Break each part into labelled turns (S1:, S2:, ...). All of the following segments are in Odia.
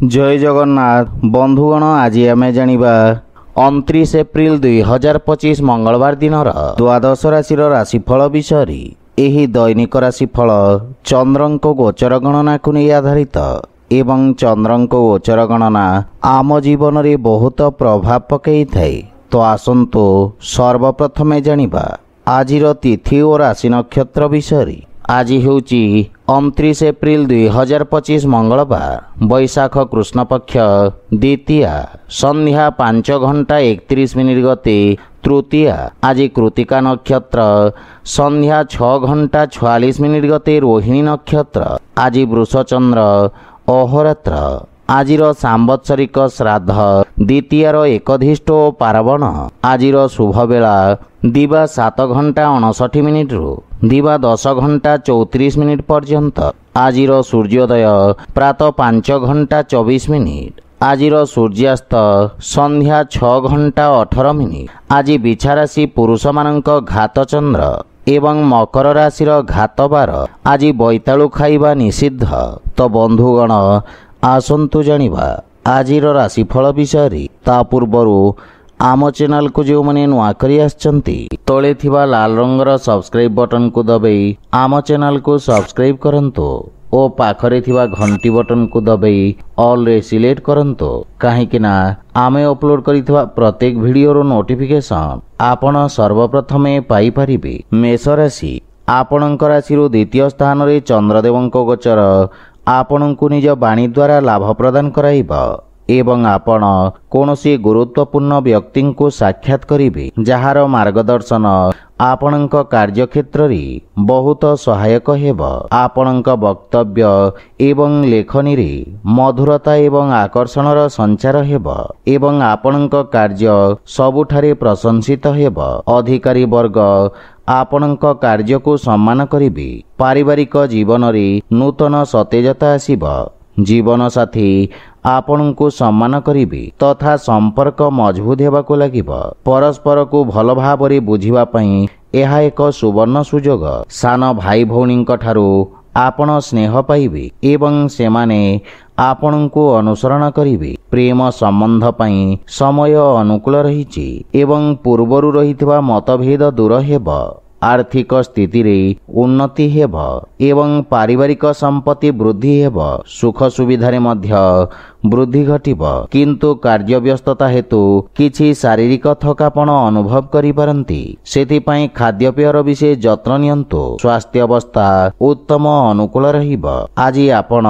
S1: जय जगन्नाथ बंधुगण आज आम जानिबा 29 एप्रिल 2025 मंगलवार दिन द्वादश राशि राशिफल विषय। एही दैनिक राशिफल चंद्रंको गोचर गणना को नहीं आधारित एवं चंद्रंको गोचर गणना आम जीवन में बहुत प्रभाव पकई थाए। तो आसंतु सर्वप्रथमे जानिबा आजिर तिथि और राशि नक्षत्र विषय। आज हेउची 29 एप्रिल 2025 मंगलवार बैशाख कृष्ण पक्ष द्वितीया संध्या 5 घंटा 31 मिनिट गते तृतीया। आज कृतिका नक्षत्र संध्या 6 घंटा 46 मिनिट गते रोहिणी नक्षत्र। आज वृषचंद्र अहोरात्र। आजिर सांवत्सरिक श्राद्ध द्वितीयार एकधिष्ट और पार्वण। आजिर शुभ बेला दिवा 7 घंटा 59 मिनिट रु दिवा 10 घंटा 34 मिनिट पर्यंत। आजिर सूर्योदय प्रातः 5 घंटा 24 मिनिट। आजिर सूर्यास्त संध्या 6 घंटा 18 मिनिट। आज बिछा राशि पुरुष मानक घात चंद्र एवं मकर राशि घात बार। आज बैतालु खाइबा निषिद्ध। तो बंधुगण आसंतु जानिबा आजिर राशिफल विषय। ता पूर्वरु आम चैनल को जो मैंने नुआ करी आछंती तले थिबा लाल रंगर सब्सक्राइब बटन को दबाई आम चैनल को सब्सक्राइब करंतु ओ पाखरे थिबा घंटी बटन को दबाई ऑल रे सिलेक्ट करंतु काहेकि ना आमे अपलोड करिथिबा प्रत्येक वीडियो रो नोटिफिकेशन आपण सर्वप्रथमे पाई परिबे। मेष राशि आपणक राशि द्वितीय स्थान रे चंद्रदेवंको गोचर आपणको निज बाणी द्वारा लाभ प्रदान कराइबा एवं आपण कौनसी गुरुत्वपूर्ण व्यक्ति को साक्षात करिबे जहार मार्गदर्शन आपणक कार्यक्षेत्र रे बहुत सहायक हेब। आपणक वक्तव्य एवं लेखनी रे मधुरता एवं आकर्षणर संचार हेब एवं आपणक कार्य सबुठारे प्रशंसित हेब। अधिकारी वर्ग आपणक कार्य को सम्मान करिबे। पारिवारिक जीवन रे नूतन सतेजता आसीब। जीवन साथी आपण को सम्मान करिबे तथा संपर्क मजबूत हेबाको लागिब। परस्पर को भल भाबरे बुझिबा पई एहा एक सुवर्ण सुजोग। सान भाई भौणींक ठारू आपण स्नेह पाइबे एवं सेमाने आपण को अनुसरण करिबे। प्रेम संबंध पई समय अनुकूल रहिछि एवं पूर्वरु रहितबा मतभेद दूर हेब। आर्थिक स्थिति रे उन्नति हेब एवं पारिवारिक संपत्ति वृद्धि हेब। सुख सुविधा रे मध्य वृद्धि घटिब किंतु कार्य व्यस्तता हेतु किछि शारीरिक थकापन अनुभव करि पारंती। सेथि पई खाद्यपेयर विशेष जत्न नियंतु। स्वास्थ्य अवस्था उत्तम अनुकूल रहिब। आज आपण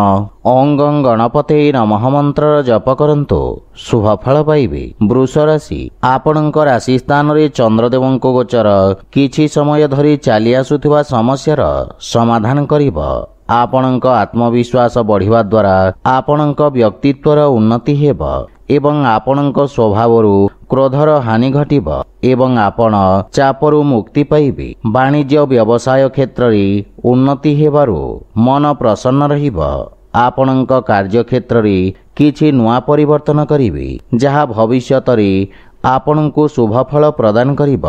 S1: ओं गणपते नमः मंत्र जप करंतु शुभ फल पाइबे। वृष राशि आपणक राशि स्थान रे चंद्रदेवंको गोचर किछि समय धरि चाली आसुथिबा समस्यार समाधान करिब। आपणक आत्मविश्वास बढ़िबा द्वारा आपणक व्यक्तित्वर उन्नति हेब एवं आपणक स्वभावरु क्रोधर हानि घटिब एवं आपण चापरु मुक्ति पाइबे। वाणिज्य व्यवसाय क्षेत्र रे उन्नति हेबारु मन प्रसन्न रहिब। आपणक कार्य क्षेत्र रे किछि नुआ परिवर्तन करिबे जहा भविष्यत रे आपणको शुभ फल प्रदान करिब।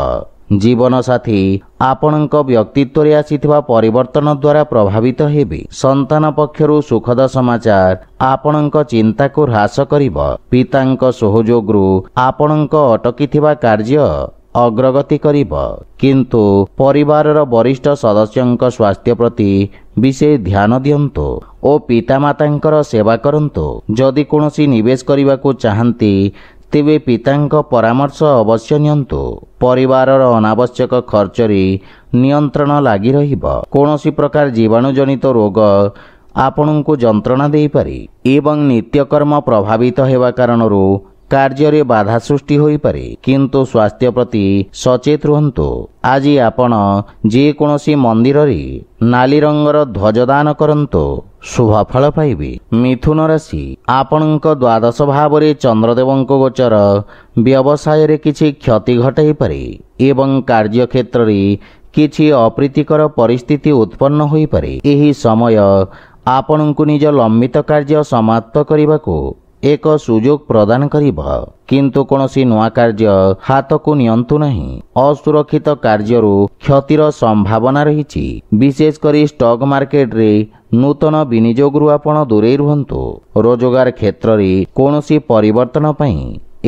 S1: जीवन साथी आपणक व्यक्तित्व रे आसीथिबा परिवर्तन द्वारा प्रभावित हेबे। संतान पक्षरु सुखद समाचार आपणक चिंता को ह्रास करिब। पितांक सहयोगरु आपणक अटकीथिबा कार्य अग्रगति करिब किंतु परिवारर वरिष्ठ सदस्यंक स्वास्थ्य प्रति विशेष ध्यान दियंतु ओ पितामातांकर सेवा करंतु। जदि कोनोसी निवेश करिबाकू चाहंती तेबे पितांक परामर्श अवश्य नियंतु। परिवारर अनावश्यक खर्च रे नियंत्रण लागि रहिब। कोनोसी प्रकार जीवाणु जनित रोग आपणको जंत्रणा देई पारे एवं नित्यकर्म प्रभावित हेबा कारणरू कार्य रे बाधा सृष्टि होई पारे किंतु स्वास्थ्य प्रति सचेत रहंतु। आज आपण जे कोनोसी मंदिर रे नाली रंगर ध्वजदान करंतु शुभ फल पाइबे। मिथुन राशि आपणक द्वादश भाव रे चंद्रदेवंको गोचर व्यवसाय रे किछि क्षति घटाई पारे एवं कार्य क्षेत्र रे किछि अप्रीतिकर परिस्थिति उत्पन्न होई पारे। एही समय आपणको निज लंबित कार्य समाप्त करिबाकू ଏକ ସୁଯୋଗ ପ୍ରଦାନ କରିବ। କିନ୍ତୁ କୌଣସି ନୂଆ କାର୍ଯ୍ୟ ହାତକୁ ନିଅନ୍ତୁ ନାହିଁ। ଅସୁରକ୍ଷିତ କାର୍ଯ୍ୟରୁ କ୍ଷତିର ସମ୍ଭାବନା ରହିଛି। ବିଶେଷ କରି ଷ୍ଟକ୍ ମାର୍କେଟରେ ନୂତନ ବିନିଯୋଗରୁ ଆପଣ ଦୂରେଇ ରୁହନ୍ତୁ। ରୋଜଗାର କ୍ଷେତ୍ରରେ କୌଣସି ପରିବର୍ତ୍ତନ ପାଇଁ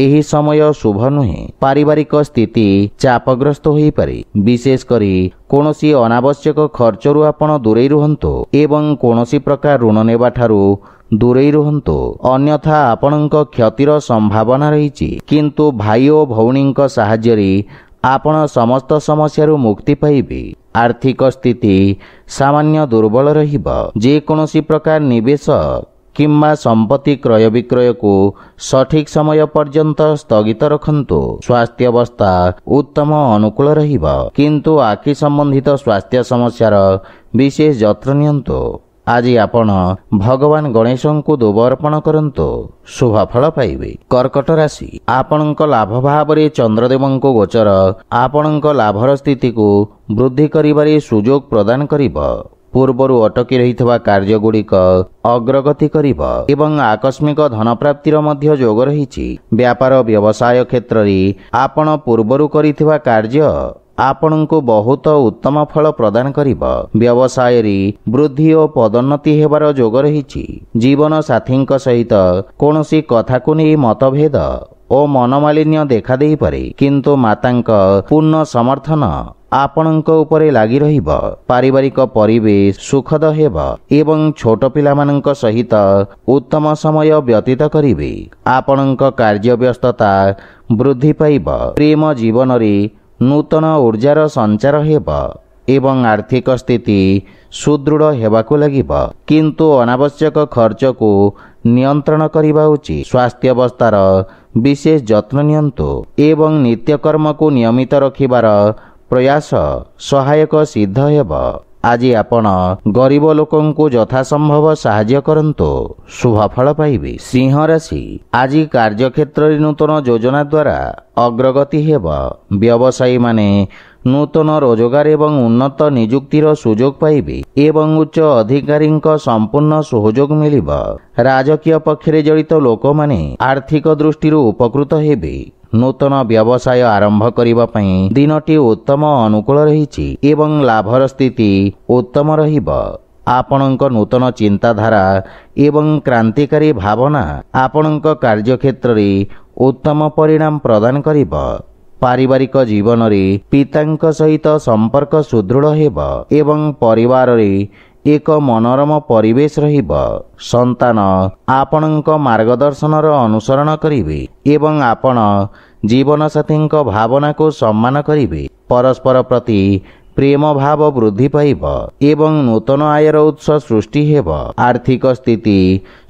S1: ଏହି ସମୟ ଶୁଭ ନୁହେଁ। ପାରିବାରିକ ସ୍ଥିତି ଚାପଗ୍ରସ୍ତ ହୋଇପାରେ। ବିଶେଷ କରି କୌଣସି ଅନାବଶ୍ୟକ ଖର୍ଚ୍ଚରୁ ଆପଣ ଦୂରେଇ ରୁହନ୍ତୁ ଏବଂ କୌଣସି ପ୍ରକାର ଋଣ ନେବାଠାରୁ ଦୂରେଇ ରୁହନ୍ତୁ, ଅନ୍ୟଥା ଆପଣଙ୍କ କ୍ଷତିର ସମ୍ଭାବନା ରହିଛି। କିନ୍ତୁ ଭାଇ ଓ ଭଉଣୀଙ୍କ ସାହାଯ୍ୟରେ ଆପଣ ସମସ୍ତ ସମସ୍ୟାରୁ ମୁକ୍ତି ପାଇବେ। ଆର୍ଥିକ ସ୍ଥିତି ସାମାନ୍ୟ ଦୁର୍ବଳ ରହିବ। ଯେକୌଣସି ପ୍ରକାର ନିବେଶ କିମ୍ବା ସମ୍ପତ୍ତି କ୍ରୟ ବିକ୍ରୟକୁ ସଠିକ୍ ସମୟ ପର୍ଯ୍ୟନ୍ତ ସ୍ଥଗିତ ରଖନ୍ତୁ। ସ୍ୱାସ୍ଥ୍ୟାବସ୍ଥା ଉତ୍ତମ ଅନୁକୂଳ ରହିବ, କିନ୍ତୁ ଆଖି ସମ୍ବନ୍ଧିତ ସ୍ୱାସ୍ଥ୍ୟ ସମସ୍ୟାର ବିଶେଷ ଯତ୍ନ ନିଅନ୍ତୁ। ଆଜି ଆପଣ ଭଗବାନ ଗଣେଶଙ୍କୁ ଦୁବ ଅର୍ପଣ କରନ୍ତୁ, ଶୁଭ ଫଳ ପାଇବେ। କର୍କଟ ରାଶି, ଆପଣଙ୍କ ଲାଭ ଭାବରେ ଚନ୍ଦ୍ରଦେବଙ୍କ ଗୋଚର ଆପଣଙ୍କ ଲାଭର ସ୍ଥିତିକୁ ବୃଦ୍ଧି କରିବାରେ ସୁଯୋଗ ପ୍ରଦାନ କରିବ। ପୂର୍ବରୁ ଅଟକି ରହିଥିବା କାର୍ଯ୍ୟଗୁଡ଼ିକ ଅଗ୍ରଗତି କରିବ ଏବଂ ଆକସ୍ମିକ ଧନପ୍ରାପ୍ତିର ମଧ୍ୟ ଯୋଗ ରହିଛି। ବ୍ୟାପାର ବ୍ୟବସାୟ କ୍ଷେତ୍ରରେ ଆପଣ ପୂର୍ବରୁ କରିଥିବା କାର୍ଯ୍ୟ ଆପଣଙ୍କୁ ବହୁତ ଉତ୍ତମ ଫଳ ପ୍ରଦାନ କରିବ। ବ୍ୟବସାୟରେ ବୃଦ୍ଧି ଓ ପଦୋନ୍ନତି ହେବାର ଯୋଗ ରହିଛି। ଜୀବନ ସାଥୀଙ୍କ ସହିତ କୌଣସି କଥାକୁ ନେଇ ମତଭେଦ ଓ ମନମାଳିନ୍ୟ ଦେଖାଦେଇପାରେ, କିନ୍ତୁ ମାତାଙ୍କ ପୂର୍ଣ୍ଣ ସମର୍ଥନ ଆପଣଙ୍କ ଉପରେ ଲାଗି ରହିବ। ପାରିବାରିକ ପରିବେଶ ସୁଖଦ ହେବ ଏବଂ ଛୋଟ ପିଲାମାନଙ୍କ ସହିତ ଉତ୍ତମ ସମୟ ବ୍ୟତୀତ କରିବେ। ଆପଣଙ୍କ କାର୍ଯ୍ୟ ବ୍ୟସ୍ତତା ବୃଦ୍ଧି ପାଇବ। ପ୍ରେମ ଜୀବନରେ ନୂତନ ଊର୍ଜାର ସଞ୍ଚାର ହେବ ଏବଂ ଆର୍ଥିକ ସ୍ଥିତି ସୁଦୃଢ଼ ହେବାକୁ ଲାଗିବ। କିନ୍ତୁ ଅନାବଶ୍ୟକ ଖର୍ଚ୍ଚକୁ ନିୟନ୍ତ୍ରଣ କରିବା ଉଚିତ। ସ୍ୱାସ୍ଥ୍ୟାବସ୍ଥାର ବିଶେଷ ଯତ୍ନ ନିଅନ୍ତୁ ଏବଂ ନିତ୍ୟକର୍ମକୁ ନିୟମିତ ରଖିବାର ପ୍ରୟାସ ସହାୟକ ସିଦ୍ଧ ହେବ। ଆଜି ଆପଣ ଗରିବ ଲୋକଙ୍କୁ ଯଥାସମ୍ଭବ ସାହାଯ୍ୟ କରନ୍ତୁ, ଶୁଭ ଫଳ ପାଇବେ। ସିଂହ ରାଶି, ଆଜି କାର୍ଯ୍ୟକ୍ଷେତ୍ରରେ ନୂତନ ଯୋଜନା ଦ୍ୱାରା ଅଗ୍ରଗତି ହେବ। ବ୍ୟବସାୟୀମାନେ ନୂତନ ରୋଜଗାର ଏବଂ ଉନ୍ନତ ନିଯୁକ୍ତିର ସୁଯୋଗ ପାଇବେ ଏବଂ ଉଚ୍ଚ ଅଧିକାରୀଙ୍କ ସମ୍ପୂର୍ଣ୍ଣ ସହଯୋଗ ମିଳିବ। ରାଜକୀୟ ପକ୍ଷରେ ଜଡ଼ିତ ଲୋକମାନେ ଆର୍ଥିକ ଦୃଷ୍ଟିରୁ ଉପକୃତ ହେବେ। ନୂତନ ବ୍ୟବସାୟ ଆରମ୍ଭ କରିବା ପାଇଁ ଦିନଟି ଉତ୍ତମ ଅନୁକୂଳ ରହିଛି ଏବଂ ଲାଭର ସ୍ଥିତି ଉତ୍ତମ ରହିବ। ଆପଣଙ୍କ ନୂତନ ଚିନ୍ତାଧାରା ଏବଂ କ୍ରାନ୍ତିକାରୀ ଭାବନା ଆପଣଙ୍କ କାର୍ଯ୍ୟକ୍ଷେତ୍ରରେ ଉତ୍ତମ ପରିଣାମ ପ୍ରଦାନ କରିବ। ପାରିବାରିକ ଜୀବନରେ ପିତାଙ୍କ ସହିତ ସମ୍ପର୍କ ସୁଦୃଢ଼ ହେବ ଏବଂ ପରିବାରରେ ଏକ ମନୋରମ ପରିବେଶ ରହିବ। ସନ୍ତାନ ଆପଣଙ୍କ ମାର୍ଗଦର୍ଶନର ଅନୁସରଣ କରିବେ ଏବଂ ଆପଣ ଜୀବନସାଥୀଙ୍କ ଭାବନାକୁ ସମ୍ମାନ କରିବେ। ପରସ୍ପର ପ୍ରତି ପ୍ରେମ ଭାବ ବୃଦ୍ଧି ପାଇବ ଏବଂ ନୂତନ ଆୟର ଉତ୍ସ ସୃଷ୍ଟି ହେବ। ଆର୍ଥିକ ସ୍ଥିତି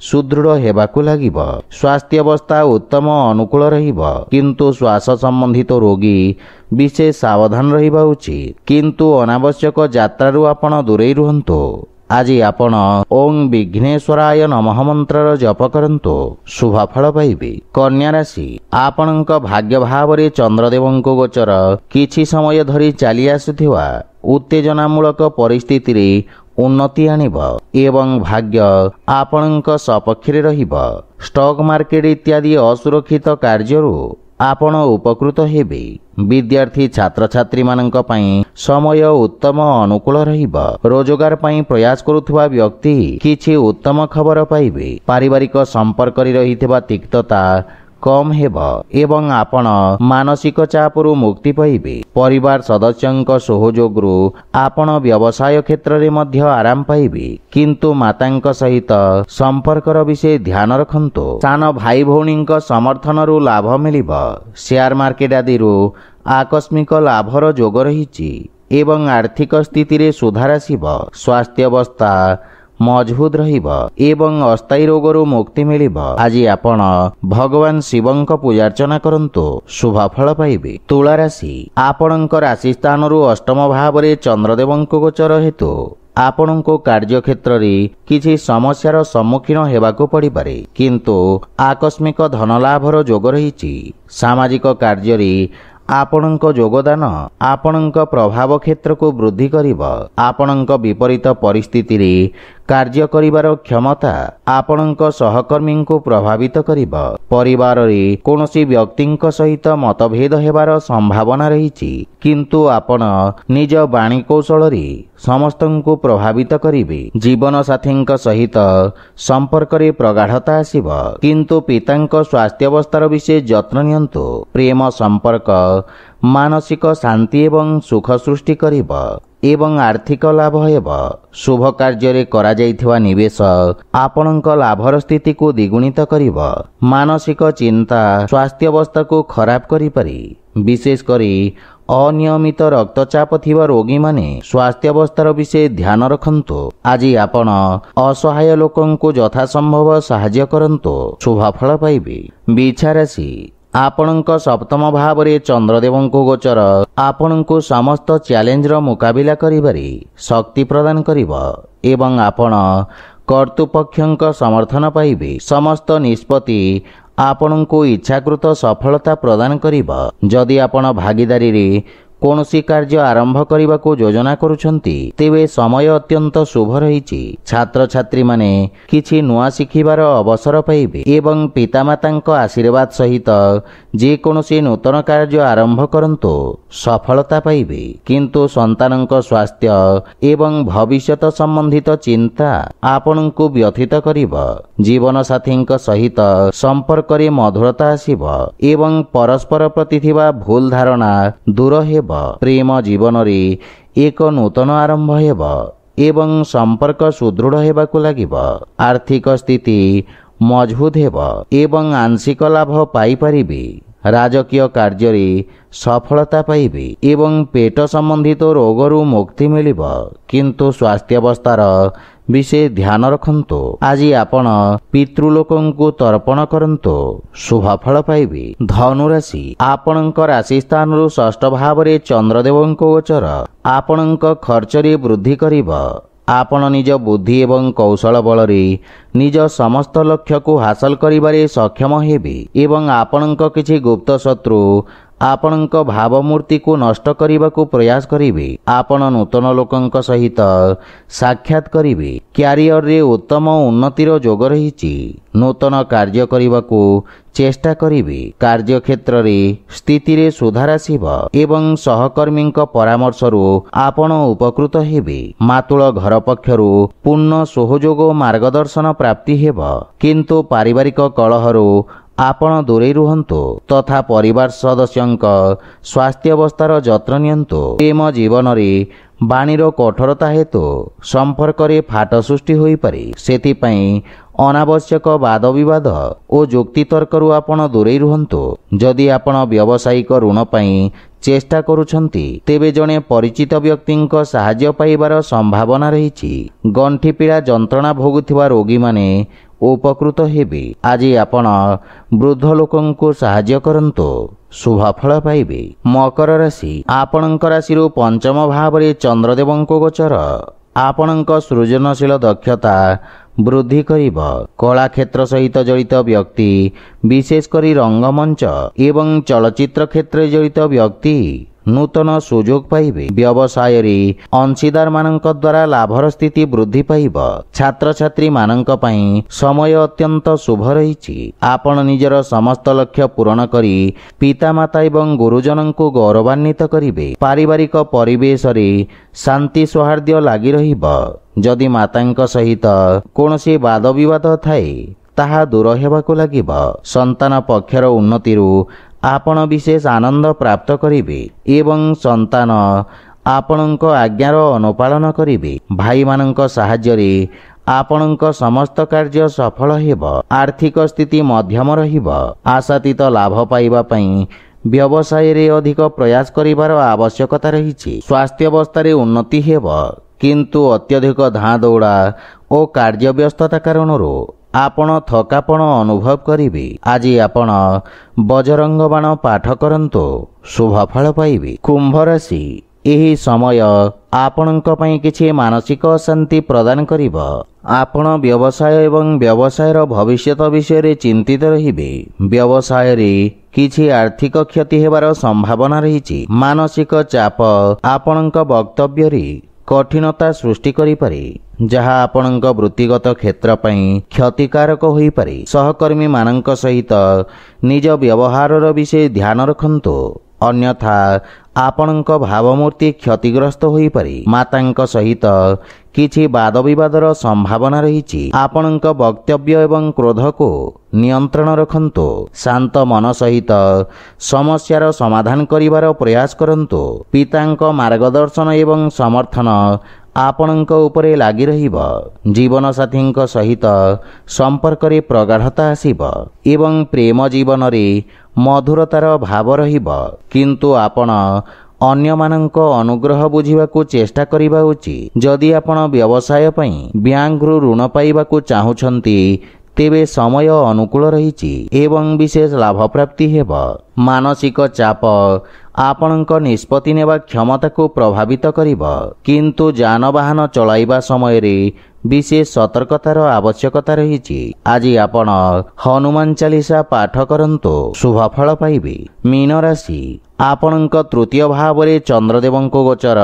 S1: ସୁଦୃଢ଼ ହେବାକୁ ଲାଗିବ। ସ୍ୱାସ୍ଥ୍ୟାବସ୍ଥା ଉତ୍ତମ ଅନୁକୂଳ ରହିବ, କିନ୍ତୁ ଶ୍ୱାସ ସମ୍ବନ୍ଧିତ ରୋଗୀ ବିଶେଷ ସାବଧାନ ରହିବା ଉଚିତ। କିନ୍ତୁ ଅନାବଶ୍ୟକ ଯାତ୍ରାରୁ ଆପଣ ଦୂରେଇ ରୁହନ୍ତୁ। ଆଜି ଆପଣ ଓଂ ବିଘ୍ନେଶ୍ୱରାୟ ନମଃ ମନ୍ତ୍ରର ଜପ କରନ୍ତୁ, ଶୁଭ ଫଳ ପାଇବେ। କନ୍ୟା ରାଶି, ଆପଣଙ୍କ ଭାଗ୍ୟ ଭାବରେ ଚନ୍ଦ୍ରଦେବଙ୍କ ଗୋଚର କିଛି ସମୟ ଧରି ଚାଲି ଆସୁଥିବା ଉତ୍ତେଜନାମୂଳକ ପରିସ୍ଥିତିରେ ଉନ୍ନତି ଆଣିବ ଏବଂ ଭାଗ୍ୟ ଆପଣଙ୍କ ସପକ୍ଷରେ ରହିବ। ଷ୍ଟକ୍ ମାର୍କେଟ ଇତ୍ୟାଦି ଅସୁରକ୍ଷିତ କାର୍ଯ୍ୟରୁ ଆପଣ ଉପକୃତ ହେବେ। ବିଦ୍ୟାର୍ଥୀ ଛାତ୍ରଛାତ୍ରୀମାନଙ୍କ ପାଇଁ ସମୟ ଉତ୍ତମ ଅନୁକୂଳ ରହିବ। ରୋଜଗାର ପାଇଁ ପ୍ରୟାସ କରୁଥିବା ବ୍ୟକ୍ତି କିଛି ଉତ୍ତମ ଖବର ପାଇବେ। ପାରିବାରିକ ସମ୍ପର୍କରେ ରହିଥିବା ତିକ୍ତତା କମ୍ ହେବ ଏବଂ ଆପଣ ମାନସିକ ଚାପରୁ ମୁକ୍ତି ପାଇବେ। ପରିବାର ସଦସ୍ୟଙ୍କ ସହଯୋଗରୁ ଆପଣ ବ୍ୟବସାୟ କ୍ଷେତ୍ରରେ ମଧ୍ୟ ଆରାମ ପାଇବେ, କିନ୍ତୁ ମାତାଙ୍କ ସହିତ ସମ୍ପର୍କର ବିଷୟ ଧ୍ୟାନ ରଖନ୍ତୁ। ସାନ ଭାଇ ଭଉଣୀଙ୍କ ସମର୍ଥନରୁ ଲାଭ ମିଳିବ। ସେୟାର ମାର୍କେଟ ଆଦିରୁ ଆକସ୍ମିକ ଲାଭର ଯୋଗ ରହିଛି ଏବଂ ଆର୍ଥିକ ସ୍ଥିତିରେ ସୁଧାର ଆସିବ। ସ୍ୱାସ୍ଥ୍ୟାବସ୍ଥା ମଜବୁତ ରହିବ ଏବଂ ଅସ୍ଥାୟୀ ରୋଗରୁ ମୁକ୍ତି ମିଳିବ। ଆଜି ଆପଣ ଭଗବାନ ଶିବଙ୍କ ପୂଜାର୍ଚ୍ଚନା କରନ୍ତୁ, ଶୁଭ ଫଳ ପାଇବେ। ତୁଳା ରାଶି, ଆପଣଙ୍କ ରାଶି ସ୍ଥାନରୁ ଅଷ୍ଟମ ଭାବରେ ଚନ୍ଦ୍ରଦେବଙ୍କ ଗୋଚର ହେତୁ ଆପଣଙ୍କୁ କାର୍ଯ୍ୟକ୍ଷେତ୍ରରେ କିଛି ସମସ୍ୟାର ସମ୍ମୁଖୀନ ହେବାକୁ ପଡ଼ିପାରେ, କିନ୍ତୁ ଆକସ୍ମିକ ଧନଲାଭର ଯୋଗ ରହିଛି। ସାମାଜିକ କାର୍ଯ୍ୟରେ ଆପଣଙ୍କ ଯୋଗଦାନ ଆପଣଙ୍କ ପ୍ରଭାବ କ୍ଷେତ୍ରକୁ ବୃଦ୍ଧି କରିବ। ଆପଣଙ୍କ ବିପରୀତ ପରିସ୍ଥିତିରେ କାର୍ଯ୍ୟ କରିବାର କ୍ଷମତା ଆପଣଙ୍କ ସହକର୍ମୀଙ୍କୁ ପ୍ରଭାବିତ କରିବ। ପରିବାରରେ କୌଣସି ବ୍ୟକ୍ତିଙ୍କ ସହିତ ମତଭେଦ ହେବାର ସମ୍ଭାବନା ରହିଛି, କିନ୍ତୁ ଆପଣ ନିଜ ବାଣୀ କୌଶଳରେ ସମସ୍ତଙ୍କୁ ପ୍ରଭାବିତ କରିବେ। ଜୀବନସାଥୀଙ୍କ ସହିତ ସମ୍ପର୍କରେ ପ୍ରଗାଢ଼ତା ଆସିବ, କିନ୍ତୁ ପିତାଙ୍କ ସ୍ୱାସ୍ଥ୍ୟାବସ୍ଥାର ବିଶେଷ ଯତ୍ନ ନିଅନ୍ତୁ। ପ୍ରେମ ସମ୍ପର୍କ ମାନସିକ ଶାନ୍ତି ଏବଂ ସୁଖ ସୃଷ୍ଟି କରିବ ଏବଂ ଆର୍ଥିକ ଲାଭ ହେବ। ଶୁଭ କାର୍ଯ୍ୟରେ କରାଯାଇଥିବା ନିବେଶ ଆପଣଙ୍କ ଲାଭର ସ୍ଥିତିକୁ ଦ୍ୱିଗୁଣିତ କରିବ। ମାନସିକ ଚିନ୍ତା ସ୍ୱାସ୍ଥ୍ୟାବସ୍ଥାକୁ ଖରାପ କରିପାରେ। ବିଶେଷ କରି ଅନିୟମିତ ରକ୍ତଚାପ ଥିବା ରୋଗୀମାନେ ସ୍ୱାସ୍ଥ୍ୟାବସ୍ଥାର ବିଶେଷ ଧ୍ୟାନ ରଖନ୍ତୁ। ଆଜି ଆପଣ ଅସହାୟ ଲୋକଙ୍କୁ ଯଥାସମ୍ଭବ ସାହାଯ୍ୟ କରନ୍ତୁ, ଶୁଭଫଳ ପାଇବେ। ବିଛା ରାଶି, ଆପଣଙ୍କ ସପ୍ତମ ଭାବରେ ଚନ୍ଦ୍ରଦେବଙ୍କ ଗୋଚର ଆପଣଙ୍କୁ ସମସ୍ତ ଚ୍ୟାଲେଞ୍ଜର ମୁକାବିଲା କରିବାରେ ଶକ୍ତି ପ୍ରଦାନ କରିବ ଏବଂ ଆପଣ କର୍ତ୍ତୃପକ୍ଷଙ୍କ ସମର୍ଥନ ପାଇବେ। ସମସ୍ତ ନିଷ୍ପତ୍ତି ଆପଣଙ୍କୁ ଇଚ୍ଛାକୃତ ସଫଳତା ପ୍ରଦାନ କରିବ। ଯଦି ଆପଣ ଭାଗିଦାରୀରେ କୌଣସି କାର୍ଯ୍ୟ ଆରମ୍ଭ କରିବାକୁ ଯୋଜନା କରୁଛନ୍ତି, ତେବେ ସମୟ ଅତ୍ୟନ୍ତ ଶୁଭ ରହିଛି। ଛାତ୍ରଛାତ୍ରୀମାନେ କିଛି ନୂଆ ଶିଖିବାର ଅବସର ପାଇବେ ଏବଂ ପିତାମାତାଙ୍କ ଆଶୀର୍ବାଦ ସହିତ ଯେକୌଣସି ନୂତନ କାର୍ଯ୍ୟ ଆରମ୍ଭ କରନ୍ତୁ, ସଫଳତା ପାଇବେ। କିନ୍ତୁ ସନ୍ତାନଙ୍କ ସ୍ୱାସ୍ଥ୍ୟ ଏବଂ ଭବିଷ୍ୟତ ସମ୍ବନ୍ଧିତ ଚିନ୍ତା ଆପଣଙ୍କୁ ବ୍ୟଥିତ କରିବ। ଜୀବନସାଥୀଙ୍କ ସହିତ ସମ୍ପର୍କରେ ମଧୁରତା ଆସିବ ଏବଂ ପରସ୍ପର ପ୍ରତି ଥିବା ଭୁଲ ଧାରଣା ଦୂର ହେବ। ପ୍ରେମ ଜୀବନରେ ଏକ ନୂତନ ଆରମ୍ଭ ହେବ ଏବଂ ସମ୍ପର୍କ ସୁଦୃଢ଼ ହେବାକୁ ଲାଗିବ। ଆର୍ଥିକ ସ୍ଥିତି ମଜବୁତ ହେବ ଏବଂ ଆଂଶିକ ଲାଭ ପାଇପାରିବେ। ରାଜକୀୟ କାର୍ଯ୍ୟରେ ସଫଳତା ପାଇବେ ଏବଂ ପେଟ ସମ୍ବନ୍ଧିତ ରୋଗରୁ ମୁକ୍ତି ମିଳିବ, କିନ୍ତୁ ସ୍ୱାସ୍ଥ୍ୟାବସ୍ଥାର ବିଶେଷ ଧ୍ୟାନ ରଖନ୍ତୁ। ଆଜି ଆପଣ ପିତୃଲୋକଙ୍କୁ ତର୍ପଣ କରନ୍ତୁ, ଶୁଭଫଳ ପାଇବେ। ଧନୁରାଶି, ଆପଣଙ୍କ ରାଶି ସ୍ଥାନରୁ ଷଷ୍ଠ ଭାବରେ ଚନ୍ଦ୍ରଦେବଙ୍କ ଗୋଚର ଆପଣଙ୍କ ଖର୍ଚ୍ଚରେ ବୃଦ୍ଧି କରିବ। ଆପଣ ନିଜ ବୁଦ୍ଧି ଏବଂ କୌଶଳ ବଳରେ ନିଜ ସମସ୍ତ ଲକ୍ଷ୍ୟକୁ ହାସଲ କରିବାରେ ସକ୍ଷମ ହେବେ ଏବଂ ଆପଣଙ୍କ କିଛି ଗୁପ୍ତ ଶତ୍ରୁ ଆପଣଙ୍କ ଭାବମୂର୍ତ୍ତିକୁ ନଷ୍ଟ କରିବାକୁ ପ୍ରୟାସ କରିବେ। ଆପଣ ନୂତନ ଲୋକଙ୍କ ସହିତ ସାକ୍ଷାତ କରିବେ। କ୍ୟାରିୟରରେ ଉତ୍ତମ ଉନ୍ନତିର ଯୋଗ ରହିଛି। ନୂତନ କାର୍ଯ୍ୟ କରିବାକୁ ଚେଷ୍ଟା କରିବେ। କାର୍ଯ୍ୟକ୍ଷେତ୍ରରେ ସ୍ଥିତିରେ ସୁଧାର ଆସିବ ଏବଂ ସହକର୍ମୀଙ୍କ ପରାମର୍ଶରୁ ଆପଣ ଉପକୃତ ହେବେ। ମାତୃଳ ଘର ପକ୍ଷରୁ ପୂର୍ଣ୍ଣ ସହଯୋଗ ଓ ମାର୍ଗଦର୍ଶନ ପ୍ରାପ୍ତି ହେବ, କିନ୍ତୁ ପାରିବାରିକ କଳହରୁ ଆପଣ ଦୂରେଇ ରୁହନ୍ତୁ ତଥା ପରିବାର ସଦସ୍ୟଙ୍କ ସ୍ୱାସ୍ଥ୍ୟାବସ୍ଥାର ଯତ୍ନ ନିଅନ୍ତୁ। ପ୍ରେମ ଜୀବନରେ ବାଣୀର କଠୋରତା ହେତୁ ସମ୍ପର୍କରେ ଫାଟ ସୃଷ୍ଟି ହୋଇପାରେ। ସେଥିପାଇଁ ଅନାବଶ୍ୟକ ବାଦବିବାଦ ଓ ଯୁକ୍ତିତର୍କରୁ ଆପଣ ଦୂରେଇ ରୁହନ୍ତୁ। ଯଦି ଆପଣ ବ୍ୟବସାୟିକ ଋଣ ପାଇଁ ଚେଷ୍ଟା କରୁଛନ୍ତି, ତେବେ ଜଣେ ପରିଚିତ ବ୍ୟକ୍ତିଙ୍କ ସାହାଯ୍ୟ ପାଇବାର ସମ୍ଭାବନା ରହିଛି। ଗଣ୍ଠିପୀଡ଼ା ଯନ୍ତ୍ରଣା ଭୋଗୁଥିବା ରୋଗୀମାନେ ଉପକୃତ ହେବେ। ଆଜି ଆପଣ ବୃଦ୍ଧ ଲୋକଙ୍କୁ ସାହାଯ୍ୟ କରନ୍ତୁ, ଶୁଭଫଳ ପାଇବେ। ମକର ରାଶି, ଆପଣଙ୍କ ରାଶିରୁ ପଞ୍ଚମ ଭାବରେ ଚନ୍ଦ୍ରଦେବଙ୍କ ଗୋଚର ଆପଣଙ୍କ ସୃଜନଶୀଳ ଦକ୍ଷତା ବୃଦ୍ଧି କରିବ। କଳାକ୍ଷେତ୍ର ସହିତ ଜଡ଼ିତ ବ୍ୟକ୍ତି, ବିଶେଷ କରି ରଙ୍ଗମଞ୍ଚ ଏବଂ ଚଳଚ୍ଚିତ୍ର କ୍ଷେତ୍ରରେ ଜଡ଼ିତ ବ୍ୟକ୍ତି ନୂତନ ସୁଯୋଗ ପାଇବେ। ବ୍ୟବସାୟରେ ଅଂଶୀଦାରମାନଙ୍କ ଦ୍ୱାରା ଲାଭର ସ୍ଥିତି ବୃଦ୍ଧି ପାଇବ। ଛାତ୍ରଛାତ୍ରୀମାନଙ୍କ ପାଇଁ ସମୟ ଅତ୍ୟନ୍ତ ଶୁଭ ରହିଛି। ଆପଣ ନିଜର ସମସ୍ତ ଲକ୍ଷ୍ୟ ପୂରଣ କରି ପିତାମାତା ଏବଂ ଗୁରୁଜନଙ୍କୁ ଗୌରବାନ୍ୱିତ କରିବେ। ପାରିବାରିକ ପରିବେଶରେ ଶାନ୍ତି ସୌହାର୍ଦ୍ଦ୍ୟ ଲାଗି ରହିବ। ଯଦି ମାତାଙ୍କ ସହିତ କୌଣସି ବାଦବିବାଦ ଥାଏ, ତାହା ଦୂର ହେବାକୁ ଲାଗିବ। ସନ୍ତାନ ପକ୍ଷର ଉନ୍ନତିରୁ ଆପଣ ବିଶେଷ ଆନନ୍ଦ ପ୍ରାପ୍ତ କରିବେ ଏବଂ ସନ୍ତାନ ଆପଣଙ୍କ ଆଜ୍ଞାର ଅନୁପାଳନ କରିବେ। ଭାଇମାନଙ୍କ ସାହାଯ୍ୟରେ ଆପଣଙ୍କ ସମସ୍ତ କାର୍ଯ୍ୟ ସଫଳ ହେବ। ଆର୍ଥିକ ସ୍ଥିତି ମଧ୍ୟମ ରହିବ। ଆଶାତୀତ ଲାଭ ପାଇବା ପାଇଁ ବ୍ୟବସାୟରେ ଅଧିକ ପ୍ରୟାସ କରିବାର ଆବଶ୍ୟକତା ରହିଛି। ସ୍ୱାସ୍ଥ୍ୟାବସ୍ଥାରେ ଉନ୍ନତି ହେବ, କିନ୍ତୁ ଅତ୍ୟଧିକ ଧାଁ ଦୌଡ଼ା ଓ କାର୍ଯ୍ୟବ୍ୟସ୍ତତା କାରଣରୁ ଆପଣ ଥକାପଣ ଅନୁଭବ କରିବେ। ଆଜି ଆପଣ ବଜରଙ୍ଗ ବାଣ ପାଠ କରନ୍ତୁ, ଶୁଭଫଳ ପାଇବେ। କୁମ୍ଭ ରାଶି, ଏହି ସମୟ ଆପଣଙ୍କ ପାଇଁ କିଛି ମାନସିକ ଅଶାନ୍ତି ପ୍ରଦାନ କରିବ। ଆପଣ ବ୍ୟବସାୟ ଏବଂ ବ୍ୟବସାୟର ଭବିଷ୍ୟତ ବିଷୟରେ ଚିନ୍ତିତ ରହିବେ। ବ୍ୟବସାୟରେ କିଛି ଆର୍ଥିକ କ୍ଷତି ହେବାର ସମ୍ଭାବନା ରହିଛି। ମାନସିକ ଚାପ ଆପଣଙ୍କ ବକ୍ତବ୍ୟରେ कठिनता सृष्टि करिपारे जहाँ आपणक वृत्तिगत क्षेत्र पई क्षतिकारक होई पारे। सहकर्मी मानक सहित निज व्यवहारर विषय ध्यान रखंतु, अन्यथा आपणक भावमूर्ति क्षतिग्रस्त होई पारे। मातांक सहित किछि वाद विवादर संभावना रहिछि। आपणक वक्तव्य एवं क्रोध को नियंत्रण रखंतु। शांत मन सहित समस्यार समाधान करिवार प्रयास करंतु। पितांक मार्गदर्शन एवं समर्थन आपणक उपरे लागि रहिब। जीवन साथींक सहित संपर्क रे प्रगाढ़ता आसिब एवं प्रेम जीवन रे मधुरतार भाव रहिब। किंतु आपण अन्य मानक अनुग्रह बुझिबाकू चेष्टा करिबा उचित। जदि आपण व्यवसाय पई ब्यांकरू ऋण पाइबाकू चाहुछंती तेबे समय अनुकूल रहिछि एवं विशेष लाभ प्राप्ति हेब। मानसिक चाप आपणक निष्पत्ति नेबा क्षमता को प्रभावित करिब, किंतु जानवाहन चलाइबा समय रे विशेष सतर्कतार आवश्यकता रहिछि। आज आपण हनुमान चालीसा पाठ करंतु, शुभ फल पाइबे। मीन राशि आपणक तृतीय भाव रे चंद्रदेवंको गोचर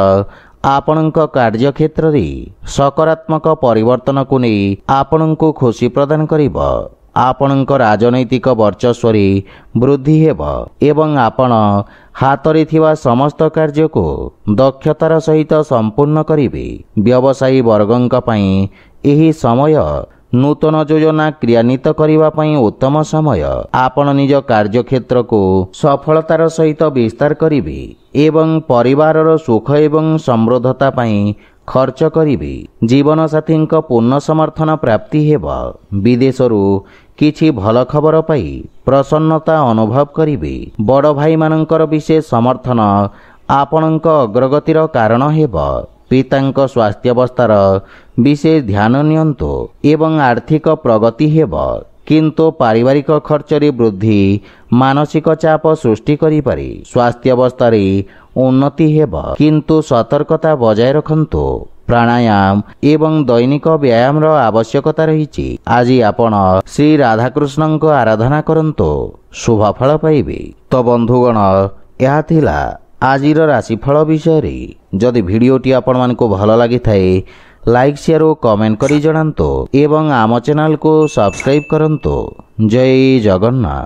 S1: आपणक कार्यक्षेत्र रे सकारात्मक परिवर्तन को नहीं आपणको खुशी प्रदान करिब। आपणक राजनैतिक वर्चस्व रे वृद्धि हेब एवं आपण हातरे थिबा समस्त कार्य को दक्षतार सहित संपूर्ण करिबे। व्यवसायी वर्गंक पई एही समय नूतन योजना क्रियान्वित करिबा पई उत्तम समय। आपण निज कार्यक्षेत्र को सफलतार सहित विस्तार करिबे एवं परिवारर सुख एवं समृद्धता पई खर्च करिबे। जीवन साथी पूर्ण समर्थन प्राप्ति हेब। विदेशरू किछि भल खबर पाई प्रसन्नता अनुभव करिबे। बड़ भाई मानकर विशेष समर्थन आपणक अग्रगतिर कारण हेब। पितांक स्वास्थ्यावस्थार विशेष ध्यान नियंतु एवं आर्थिक प्रगति हेब, किंतु पारिवारिक खर्च रे वृद्धि मानसिक चाप सृष्टि करि पारे। स्वास्थ्यावस्था रे उन्नति हेब, किंतु सतर्कता बजाय रखंतु। प्राणायाम एवं दैनिक व्यायाम रो आवश्यकता रहिछि। आज आपण श्री राधाकृष्ण को आराधना करंतु, शुभ फल पाइबे। तो बंधुगण, यह थिला आजिर राशिफल विषय रे। जदि भिडियोटी आपण मानको भल लागि थाए लाइक शेयर और कमेंट करी जणांतु एवं आम चैनल को सब्सक्राइब करंतु। जय जगन्नाथ।